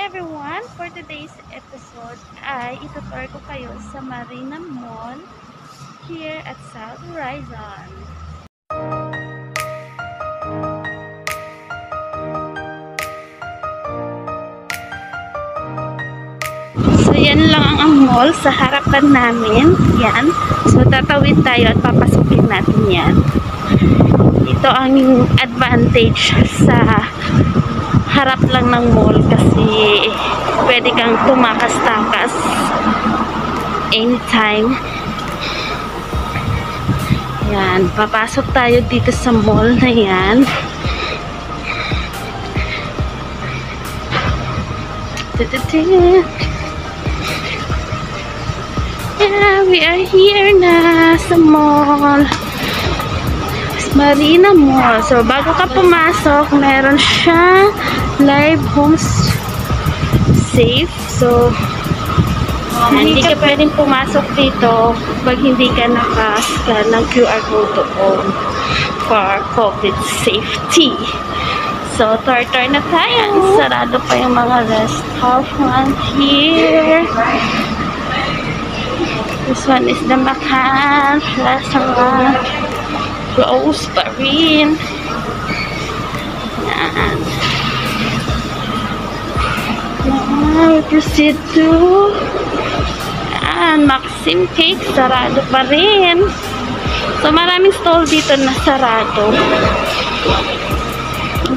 everyone! For today's episode ay itutur ko kayo sa Marina Mall here at South Horizon. So yan lang ang mall sa harapan namin. Yan. So tatawid tayo at papasukin natin yan. Ito ang advantage sa harap lang ng mall kasi pwede kang tumakas-takas anytime. Yan, papasok tayo dito sa mall na yan. Yeah, we are here na sa mall. Marina Mall. So, bago ka pumasok, meron siya live home safe. So, hindi ka pwedeng pumasok dito pag hindi ka naka-scan ng QR code doon for COVID safety. So, tor-tor na tayo. Sarado pa yung mga restaurant here. This one is the Macan restaurant. Close pa rin. Yan. Now, we proceed to Maxim Cake. Sarado pa rin. So, maraming stall dito na sarado.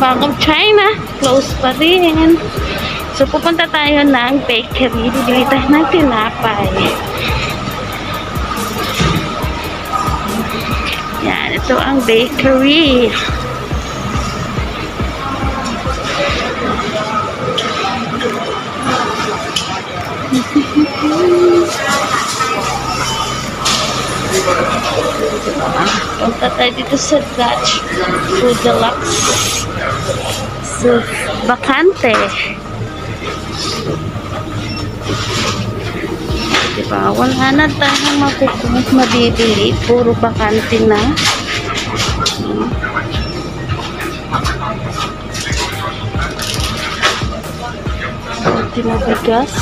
Bank of China. Close pa rin. So, pupunta tayo ng bakery. Bibili tayo ng tinapay. Yan, ito ang bakery. Punta tayo dito sa Dutch Food Deluxe. So, bakante. Diba? Wala na tayong mabibili. Puro bakante na. Hindi mabigas.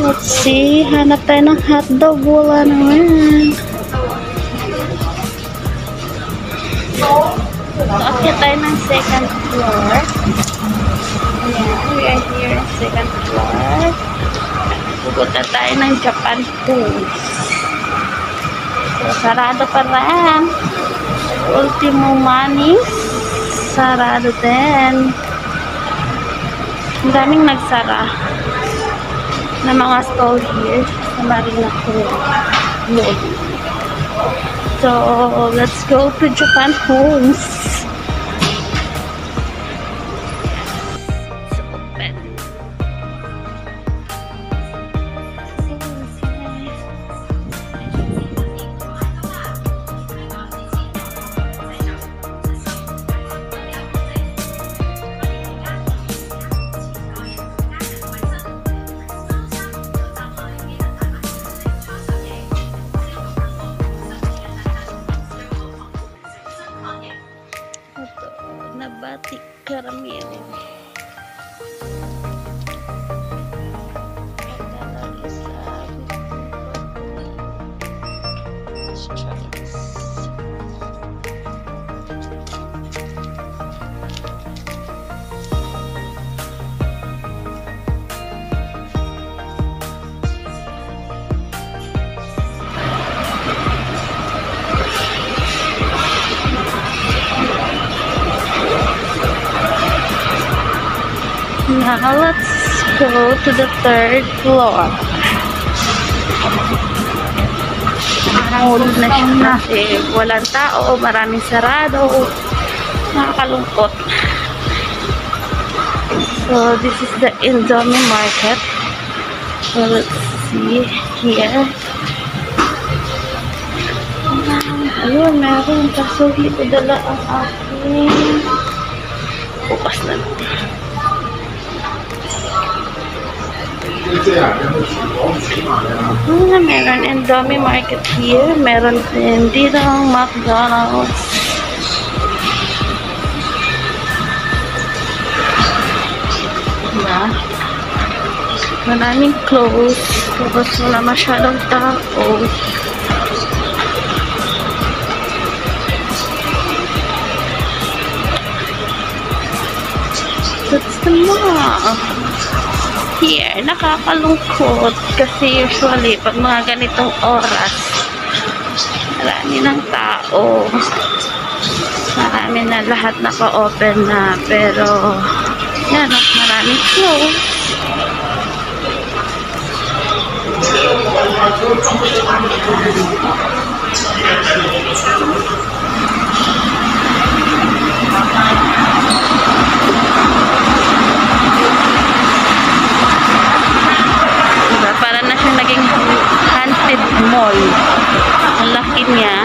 Let's see. Hanap tayo ng hotdog. Wala naman. So, akit tayo ng second floor. Ayan. We are here on second floor. Pupunta tayo ng Japan Foods. So, sarado pa rin. Ultimo Manis. Sarado din. Ang daming nagsara na mga stall here sa Marina Mall. So, let's go to Japan Foods. Nabati caramel. Let's try this. Now, let's go to the third floor. Mahulog na siya kasi walang tao, maraming sarado. Nakakalungkot. So, this is the Indomie market. So, let's see here. Ayun, meron. Kaso, hindi ko dala ang aking. Bukas na lang. Meron Indomie market here. Meron din dito ang McDonald's. Maraming clothes. Tapos wala masyadong tao. That's the mall. Here, nakakalungkot. Kasi usually, pag mga ganitong oras, marami ng tao. Marami na lahat naka-open na. Pero, yan, maraming clothes. Diba? Para na siyang naging haunted mall. Ang laki niya.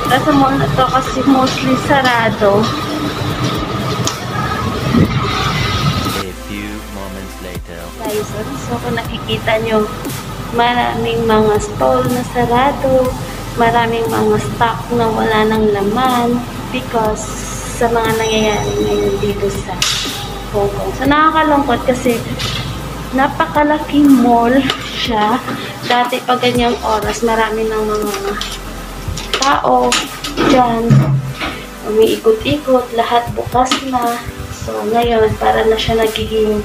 Nasa mall na to kasi mostly sarado. A few moments later. Guys, so kung nakikita nyo, maraming mga stall na sarado, maraming mga stock na wala ng laman because sa mga nangyayari ngayon dito sa Hong Kong. So nakakalungkot kasi napakalaking mall siya. Dati pag ganyang oras, marami ng mga tao dyan. Umiikot-ikot, lahat bukas na. So ngayon, para na siya nagiging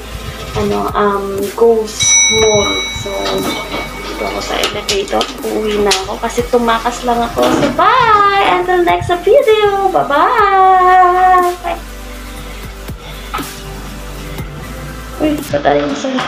ghost mall. So, dito ako sa elevator. Uuwi na ako kasi tumakas lang ako. So, bye! Until next video! Bye-bye! Uy, patay yung sa'yo.